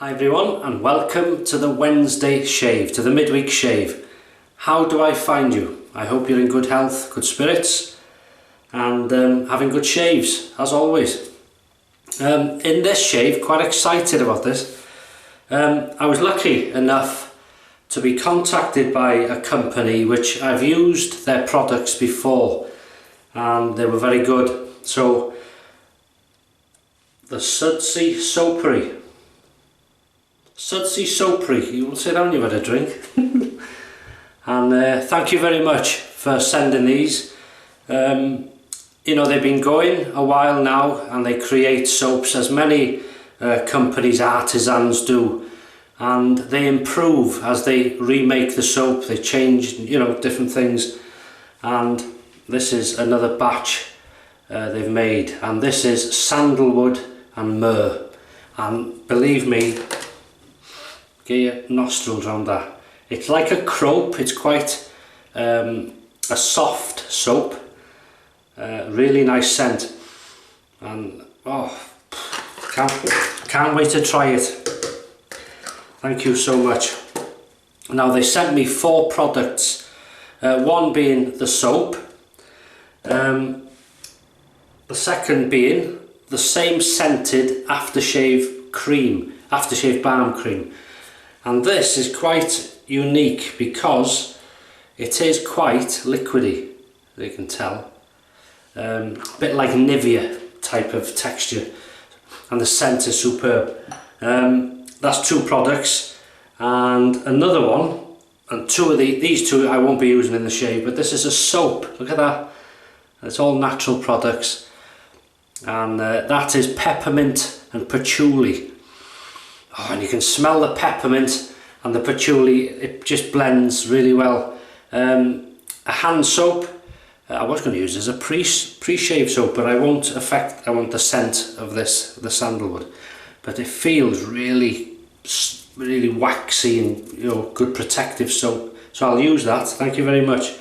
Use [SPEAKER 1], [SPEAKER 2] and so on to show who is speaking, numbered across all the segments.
[SPEAKER 1] Hi everyone, and welcome to the Wednesday shave, to the midweek shave. How do I find you? I hope you're in good health, good spirits, and having good shaves, as always. In this shave, quite excited about this. I was lucky enough to be contacted by a company which I've used their products before, and they were very good. So, the Sudsy Soapery you will sit down, you've had a drink. And thank you very much for sending these. You know, they've been going a while now, and they create soaps as many companies, artisans do, and they improve as they remake the soap. They change, you know, different things, and this is another batch they've made, and this is sandalwood and myrrh, and believe me, get your nostrils around that. It's like a crope. It's quite a soft soap, really nice scent, and oh, can't wait to try it. Thank you so much. Now they sent me 4 products, one being the soap, the second being the same scented aftershave cream, aftershave balm cream. And this is quite unique because it is quite liquidy, as you can tell. A bit like Nivea type of texture, and the scent is superb. That's 2 products, and another one, and these two I won't be using in the shave, but this is a soap. Look at that. It's all natural products, and that is peppermint and patchouli. Oh, and you can smell the peppermint and the patchouli. It just blends really well. A hand soap, I was going to use as a pre-shave soap, but I want the scent of this, the sandalwood. But it feels really waxy and, you know, good protective soap. So I'll use that. Thank you very much.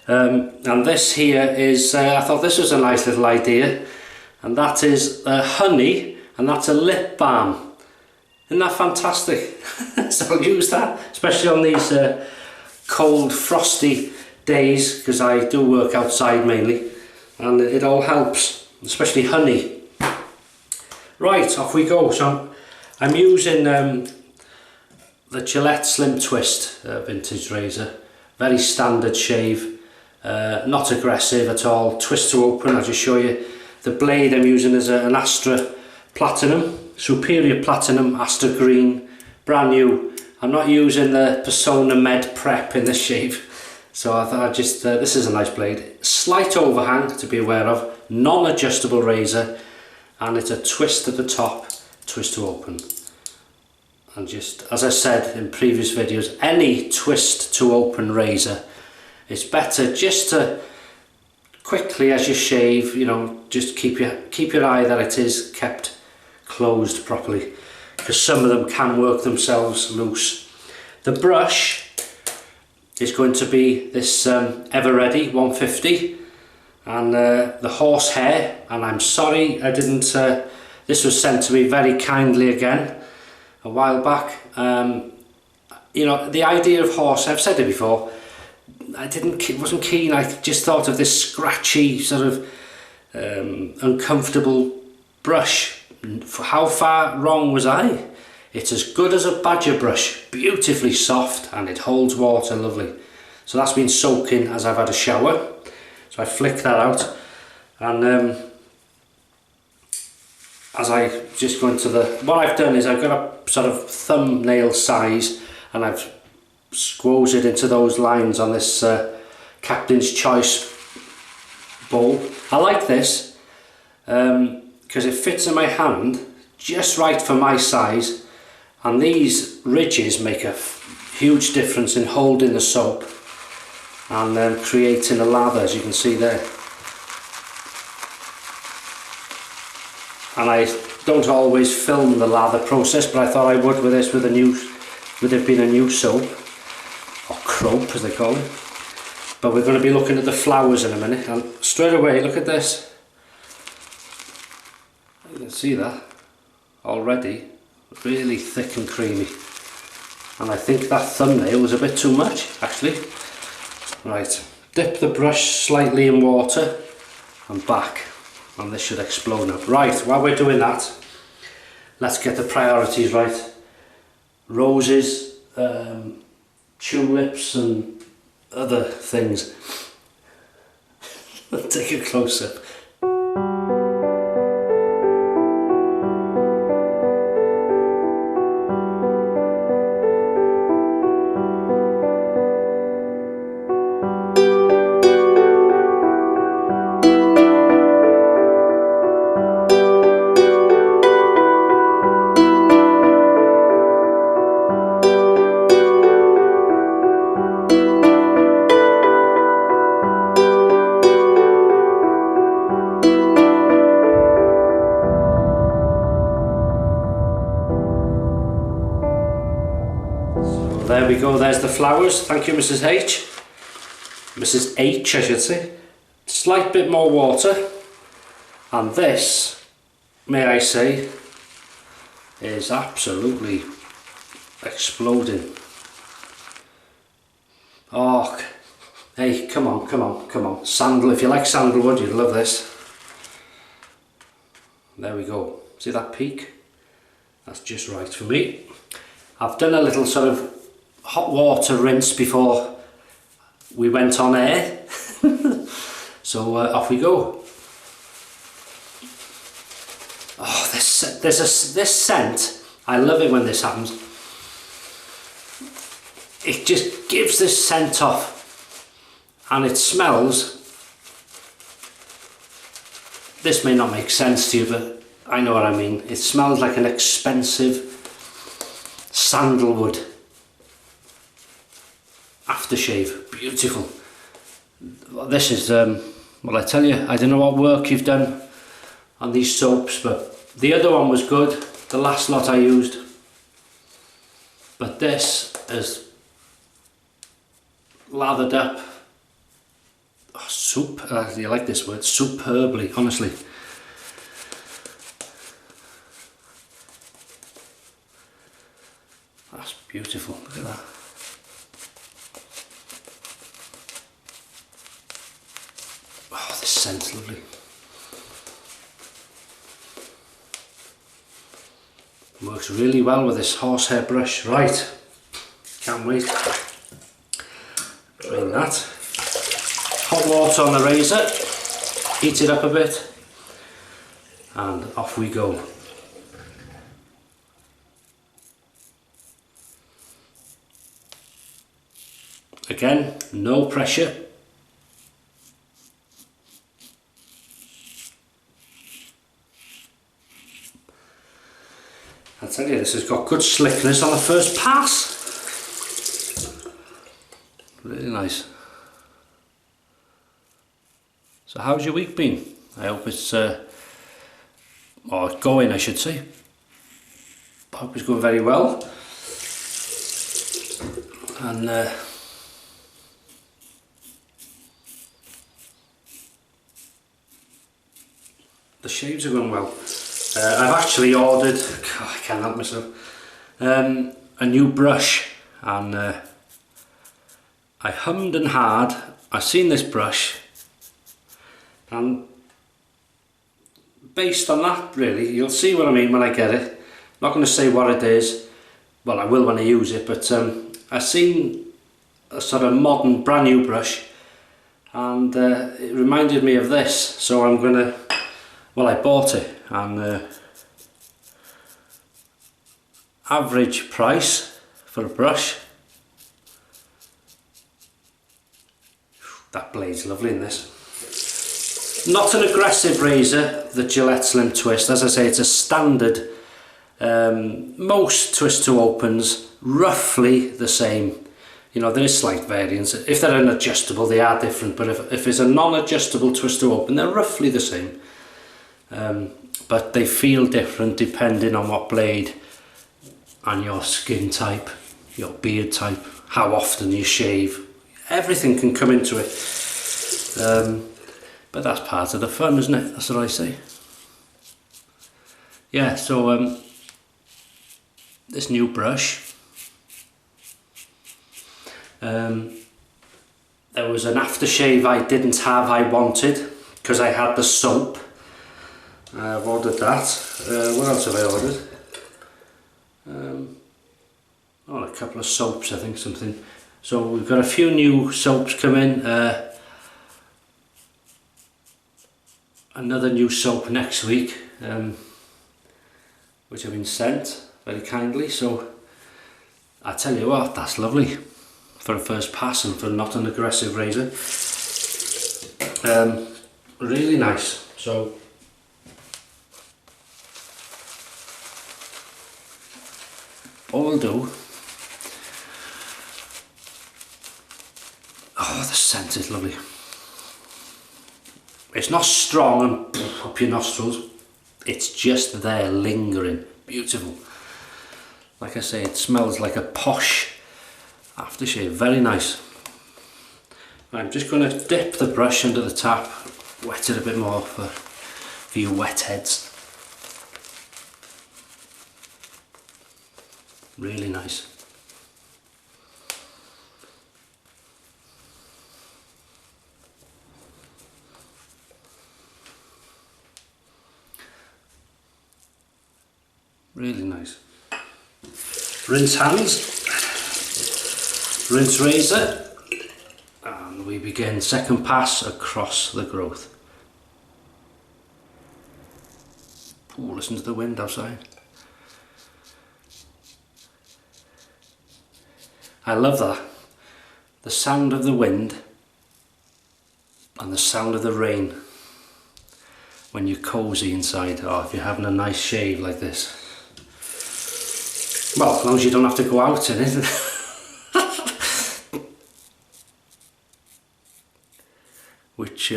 [SPEAKER 1] And this here is, I thought this was a nice little idea, and that is honey, and that's a lip balm. Isn't that fantastic? So I'll use that, especially on these cold, frosty days, because I do work outside mainly, and it all helps, especially honey. Right, off we go. So I'm using the Gillette Slim Twist vintage razor. Very standard shave, not aggressive at all. Twist to open, I'll just show you. The blade I'm using is an Astra Platinum. Superior Platinum Astra Green, brand new. I'm not using the Persona Med Prep in this shave, so I thought this is a nice blade. Slight overhang to be aware of, non-adjustable razor, and it's a twist at the top, twist to open. And just as I said in previous videos, any twist to open razor, it's better just to quickly as you shave, you know, just keep your eye that it is kept closed properly, because some of them can work themselves loose. The brush is going to be this Ever Ready 150, and the horsehair, and I'm sorry I didn't, this was sent to me very kindly again a while back. You know, the idea of horse, I've said it before, wasn't keen. I just thought of this scratchy sort of uncomfortable brush. How far wrong was I? It's as good as a badger brush, beautifully soft, and it holds water lovely. So that's been soaking as I've had a shower, so I flick that out, and as I just go into what I've done is I've got a sort of thumbnail size, and I've squoze it into those lines on this Captain's Choice bowl. I like this because it fits in my hand just right for my size, and these ridges make a huge difference in holding the soap and creating a lather, as you can see there. And I don't always film the lather process, but I thought I would with this, with it being a new soap, or crope as they call it. But we're going to be looking at the flowers in a minute, and straight away look at this. You can see that already. really thick and creamy. And I think that thumbnail was a bit too much, actually. Right, dip the brush slightly in water and back, and this should explode now. Right, while we're doing that, let's get the priorities right. Roses, tulips and other things. Take a close-up. There we go, there's the flowers. Thank you, Mrs. H. Mrs. H, I should say. Slight bit more water. And this, may I say, is absolutely exploding. Oh, hey, come on, come on, come on. Sandal, if you like sandalwood, you'd love this. There we go. See that peak? That's just right for me. I've done a little sort of hot water rinse before we went on air. So off we go. Oh, this scent, I love it when this happens. It just gives this scent off, and it smells. This may not make sense to you, but I know what I mean. It smells like an expensive sandalwood aftershave. Beautiful. This is, well, I tell you, I don't know what work you've done on these soaps, but the other one was good, the last lot I used, but this is lathered up. Oh, you like this word? Superbly, honestly. That's beautiful, look at that. Oh, this scent's lovely. Works really well with this horsehair brush. Right, can't wait. Drain that. Hot water on the razor, heat it up a bit, and off we go. Again, no pressure. I tell you, this has got good slickness on the first pass. Really nice. So how's your week been? I hope it's, or going I should say. I hope it's going very well. And the shaves are going well. I've actually ordered, God, I can't help myself, a new brush, and I hummed and hawed. I've seen this brush, and based on that, really, you'll see what I mean when I get it. I'm not going to say what it is, well I will when I use it, but I've seen a sort of modern brand new brush, and it reminded me of this, so I'm going to, well, I bought it, and average price for a brush. That blade's lovely in this. Not an aggressive razor, the Gillette Slim Twist. As I say, it's a standard. Most twist to opens roughly the same. You know, there is slight variance. If they're an adjustable, they are different, but if it's a non-adjustable twist to open, they're roughly the same. But they feel different depending on what blade and your skin type, your beard type, how often you shave. Everything can come into it. But that's part of the fun, isn't it? That's what I say. Yeah, so this new brush. There was an aftershave I didn't have, I wanted, because I had the soap. I've ordered that. What else have I ordered? Oh, a couple of soaps, I think, something. So we've got a few new soaps coming. Another new soap next week, which have been sent very kindly. So I tell you what, that's lovely for a first pass and for not an aggressive razor. Really nice. So all we'll do, oh, the scent is lovely. It's not strong and up your nostrils, it's just there lingering, beautiful. Like I say, it smells like a posh aftershave, very nice. I'm just going to dip the brush under the tap, wet it a bit more for you wet heads. Really nice. Really nice. Rinse hands, rinse razor, and we begin second pass across the growth. Ooh, listen to the wind outside. I love that. The sound of the wind and the sound of the rain when you're cozy inside, or if you're having a nice shave like this. Well, as long as you don't have to go out in it. Which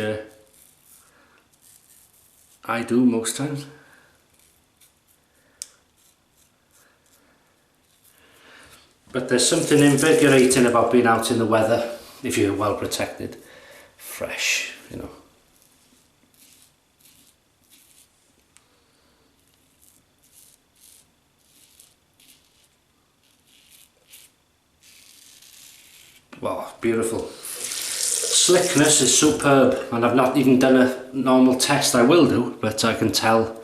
[SPEAKER 1] I do most times. But there's something invigorating about being out in the weather if you're well protected, fresh, you know. Wow, beautiful. Slickness is superb, and I've not even done a normal test. I will do, but I can tell.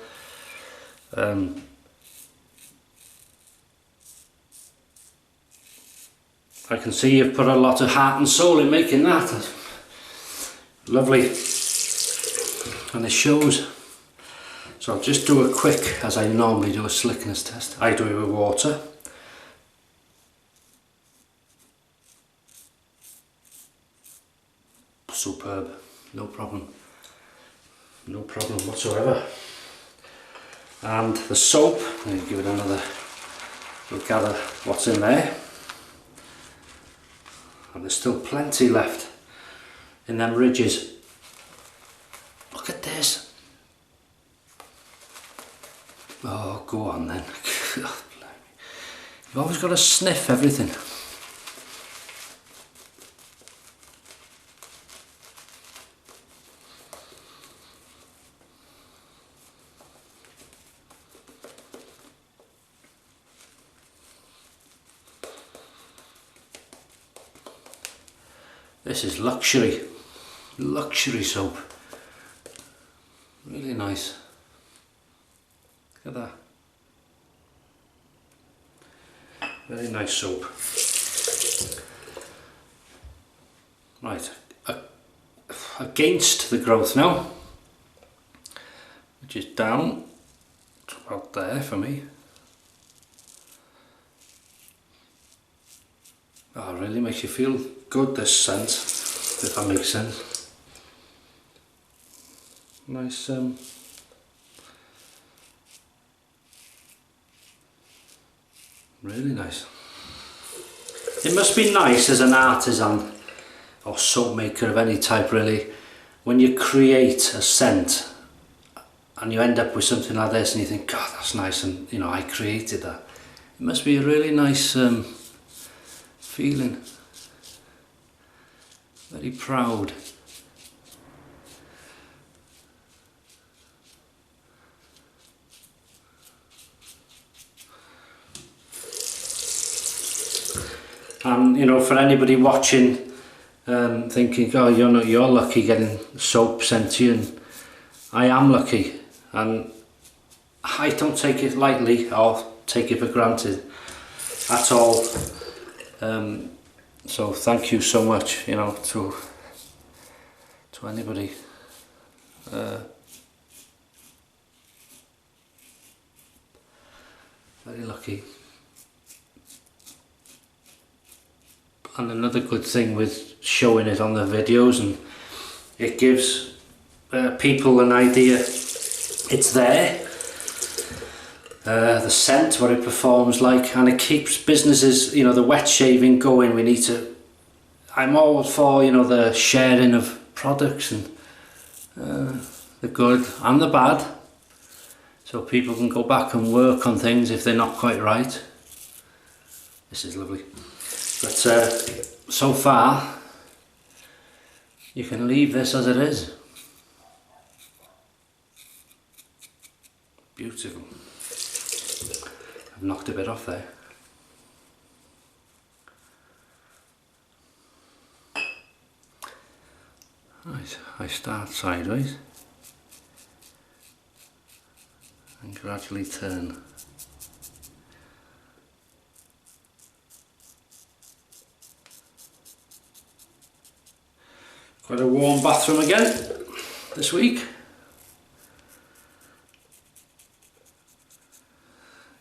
[SPEAKER 1] I can see you've put a lot of heart and soul in making that. Lovely. And it shows. So I'll just do a quick, as I normally do, a slickness test. I do it with water. Superb, no problem whatsoever. And the soap, let me give it another look at what's in there, and there's still plenty left in them ridges. Look at this. Oh, go on then. You've always got to sniff everything. This is luxury soap. Really nice. Look at that. Very nice soap. Right, against the growth now, which is down to about there for me. Oh, it really makes you feel good, this scent, if that makes sense. Nice, really nice. It must be nice as an artisan or soap maker of any type, really, when you create a scent and you end up with something like this and you think, God, that's nice, and you know, I created that. It must be a really nice feeling. Very proud. And you know, for anybody watching thinking, oh, you're lucky getting soap sent to you, and I am lucky, and I don't take it lightly or take it for granted at all. So thank you so much, you know, to anybody. Very lucky. And another good thing with showing it on the videos, and it gives people an idea it's there, the scent, what it performs like, and it keeps businesses, you know, the wet shaving going. We need to, I'm all for, you know, the sharing of products and the good and the bad, so people can go back and work on things if they're not quite right. This is lovely. But so far, you can leave this as it is. Beautiful. I've knocked a bit off there. Right, I start sideways and gradually turn. Quite a warm bathroom again this week.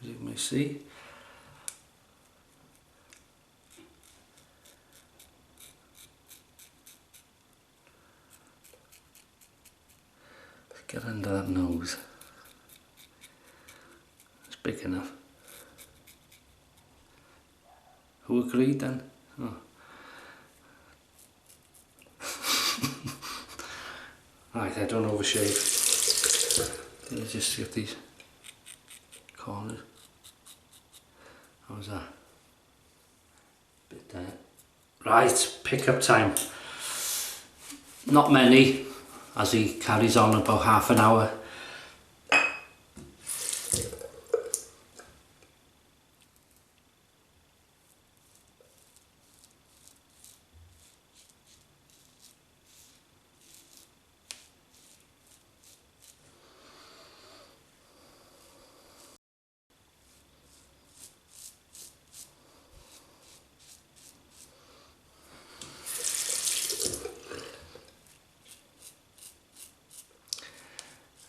[SPEAKER 1] As you may see. Let's get under that nose. It's big enough. Who agreed then? Oh. Right, I don't overshave. Let me just get these corners. How's that? Bit there. Right, pickup time. Not many, as he carries on about half an hour.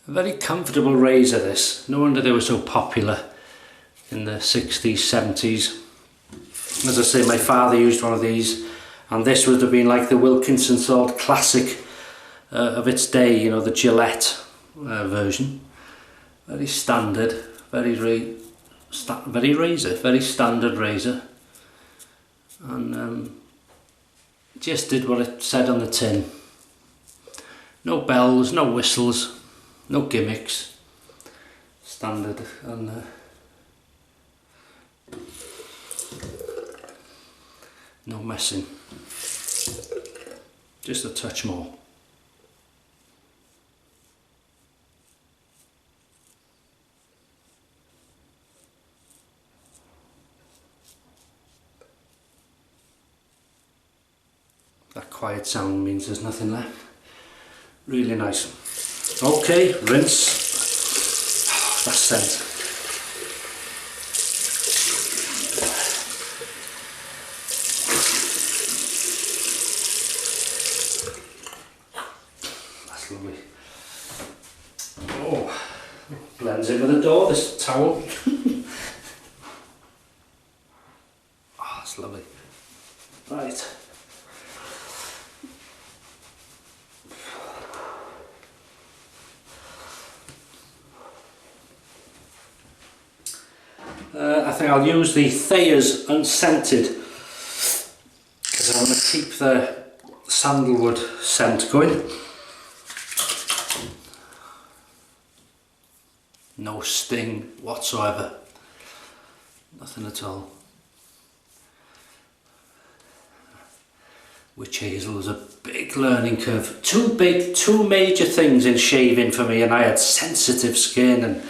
[SPEAKER 1] A very comfortable razor, this. No wonder they were so popular in the 60s, 70s. As I say, my father used one of these, and this would have been like the Wilkinson sword classic of its day, you know, the Gillette version. Very standard, very standard razor. And just did what it said on the tin. No bells, no whistles. No gimmicks, standard, and no messing, just a touch more. That quiet sound means there's nothing left. Really nice. Okay, rinse. Oh, that scent. That's lovely. Oh, blends in with the door, this towel. Oh, that's lovely. Right. I think I'll use the Thayer's Unscented, because I want to keep the sandalwood scent going. No sting whatsoever, nothing at all. Witch hazel was a big learning curve. Two major things in shaving for me, and I had sensitive skin, and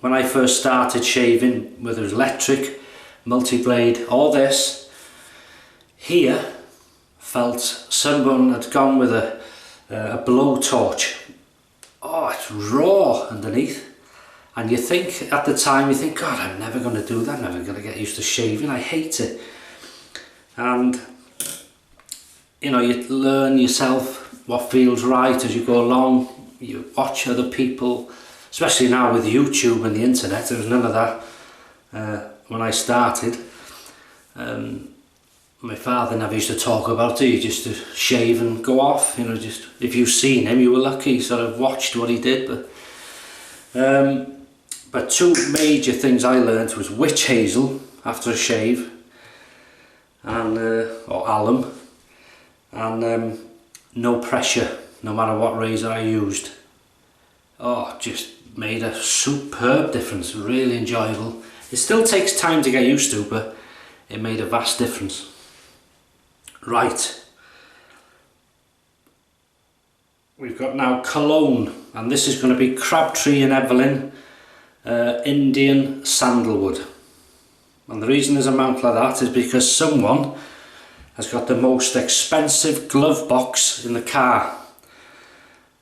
[SPEAKER 1] when I first started shaving, whether it was electric, multi-blade, or this, Here felt someone had gone with a blowtorch. Oh, it's raw underneath. And you think, at the time, you think, God, I'm never going to do that, I'm never going to get used to shaving, I hate it. And, you know, you learn yourself what feels right as you go along, you watch other people, especially now with YouTube and the internet. There was none of that when I started. My father never used to talk about it, he used to shave and go off, you know, just, if you've seen him, you were lucky, you sort of watched what he did. But two major things I learned was witch hazel after a shave, and or alum, and no pressure, no matter what razor I used. Oh, just made a superb difference, really enjoyable. It still takes time to get used to, but it made a vast difference. Right, we've got now cologne, and this is going to be Crabtree and Evelyn Indian Sandalwood. And the reason there's a amount like that is because someone has got the most expensive glove box in the car.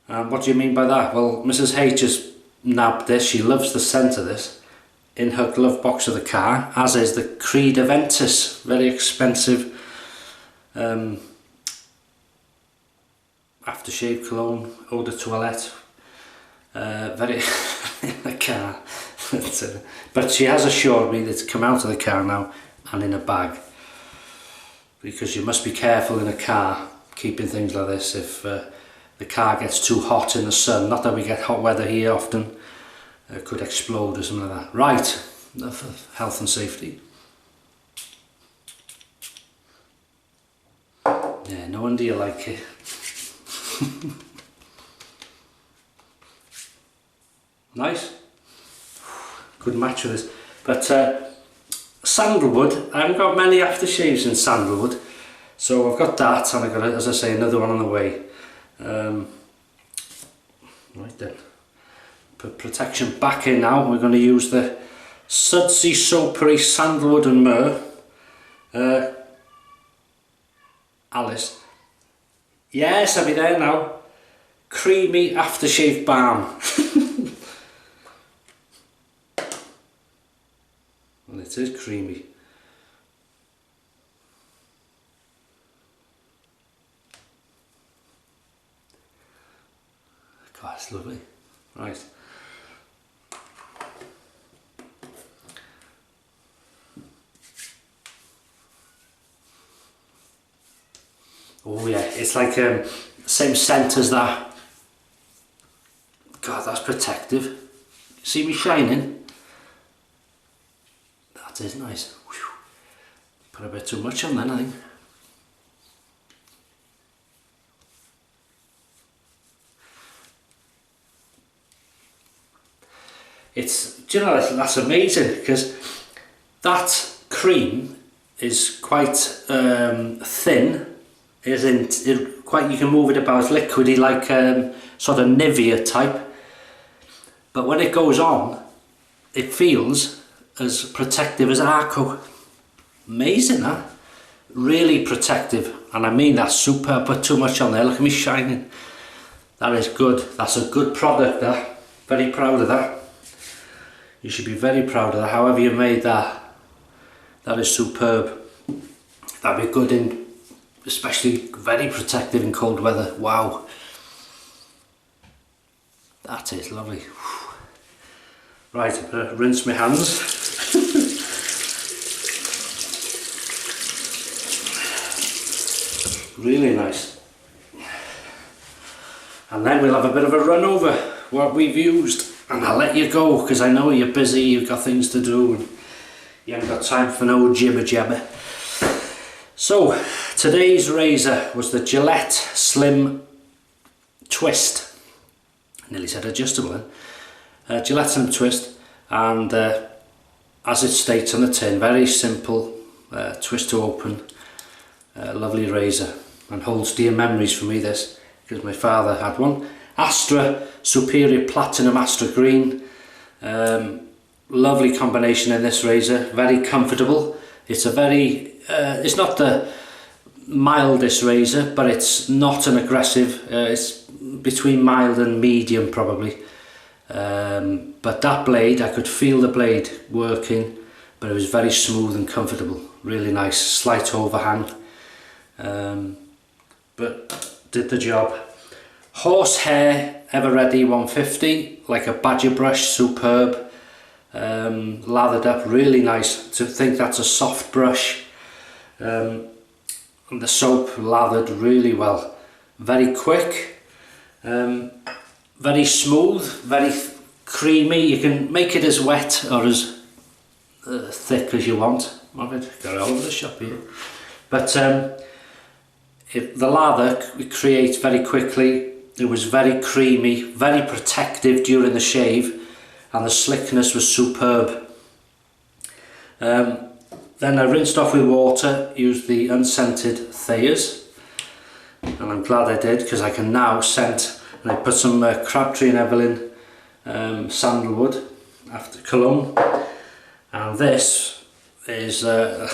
[SPEAKER 1] And what do you mean by that? Well, Mrs. H has nabbed this, she loves the scent of this, in her glove box of the car, as is the Creed Aventus, very expensive aftershave cologne, eau de toilette, very in the car. But she has assured me that it's come out of the car now and in a bag, because you must be careful in a car keeping things like this. If the car gets too hot in the sun, not that we get hot weather here often, it could explode or something like that. Right, enough of health and safety. Yeah, no wonder you like it. Nice. Good match with this. But sandalwood, I haven't got many aftershaves in sandalwood, so I've got that, and I've got, as I say, another one on the way. Right then, put protection back in now. We're going to use the Sudsy Soapery Sandalwood and Myrrh. Alice. Yes, I'll be there now. Creamy aftershave balm. Well, it is creamy. God, it's lovely. Right. Oh yeah, it's like same scent as that. God, that's protective. See me shining? That is nice. Whew. Put a bit too much on then, I think. It's, do you know, that's amazing, because that cream is quite thin. Isn't quite, you can move it about, it's liquidy, like sort of Nivea type, but when it goes on it feels as protective as Arco. Amazing, that really protective, and I mean that. Super. Put too much on there, look at me shining. That is good. That's a good product, that. Very proud of that. You should be very proud of that, however you made that. That is superb. That'd be good in, especially very protective in cold weather. Wow, that is lovely. Right, I'm gonna rinse my hands. Really nice. And then we'll have a bit of a run over what we've used, and I'll let you go because I know you're busy, you've got things to do, and you haven't got time for no jibber jabber. So, today's razor was the Gillette Slim Twist. I nearly said adjustable then. Gillette Slim Twist, and as it states on the tin, very simple, twist to open, lovely razor, and holds dear memories for me, this, because my father had one. Astra Superior Platinum Astra Green. Lovely combination in this razor, very comfortable. It's a very, it's not the mildest razor, but it's not an aggressive, it's between mild and medium probably. But that blade, I could feel the blade working, but it was very smooth and comfortable, really nice, slight overhang, but did the job. Horsehair Ever Ready 150, like a badger brush, superb, lathered up, really nice. To think that's a soft brush, and the soap lathered really well, very quick, very smooth, very creamy. You can make it as wet or as thick as you want. Got it all over the shop here, but the lather it creates very quickly. It was very creamy, very protective during the shave, and the slickness was superb. Then I rinsed off with water, used the unscented Thayers, and I'm glad I did, because I can now scent. And I put some Crabtree and Evelyn sandalwood after cologne, and this is a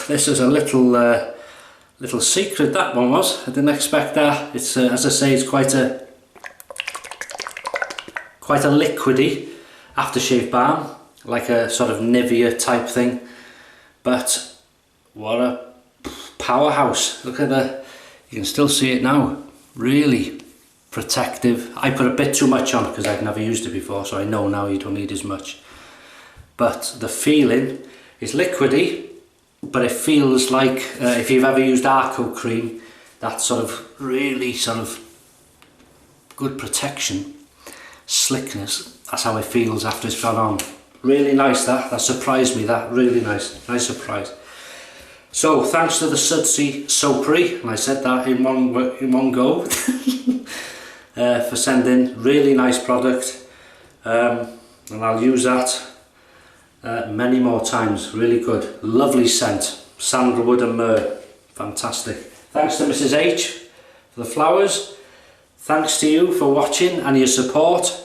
[SPEAKER 1] little secret. That one was. I didn't expect that. It's as I say, it's quite a liquidy aftershave balm, like a sort of Nivea type thing. But what a powerhouse! Look at the, you can still see it now. Really protective. I put a bit too much on because I've never used it before, so I know now you don't need as much. But the feeling is liquidy, but it feels like if you've ever used Arco cream, that sort of really sort of good protection, slickness. That's how it feels after it's gone on. Really nice. That surprised me. That really nice surprise. So thanks to the Sudsy Soapery, and I said that in one go, for sending really nice product, and I'll use that many more times. Really good, lovely scent, sandalwood and myrrh, fantastic. Thanks to Mrs H for the flowers. Thanks to you for watching and your support.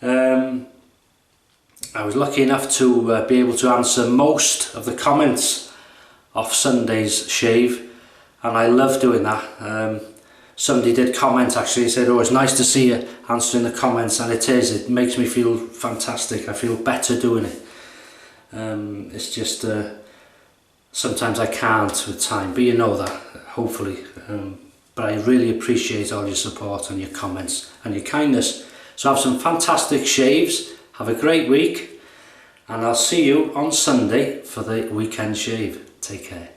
[SPEAKER 1] I was lucky enough to be able to answer most of the comments of Sunday's shave, and I love doing that. Somebody did comment actually, said, oh, it's nice to see you answering the comments, and it makes me feel fantastic. I feel better doing it. It's just sometimes I can't with time, but you know that, hopefully. But I really appreciate all your support and your comments and your kindness. So have some fantastic shaves, have a great week, and I'll see you on Sunday for the weekend shave. Take care.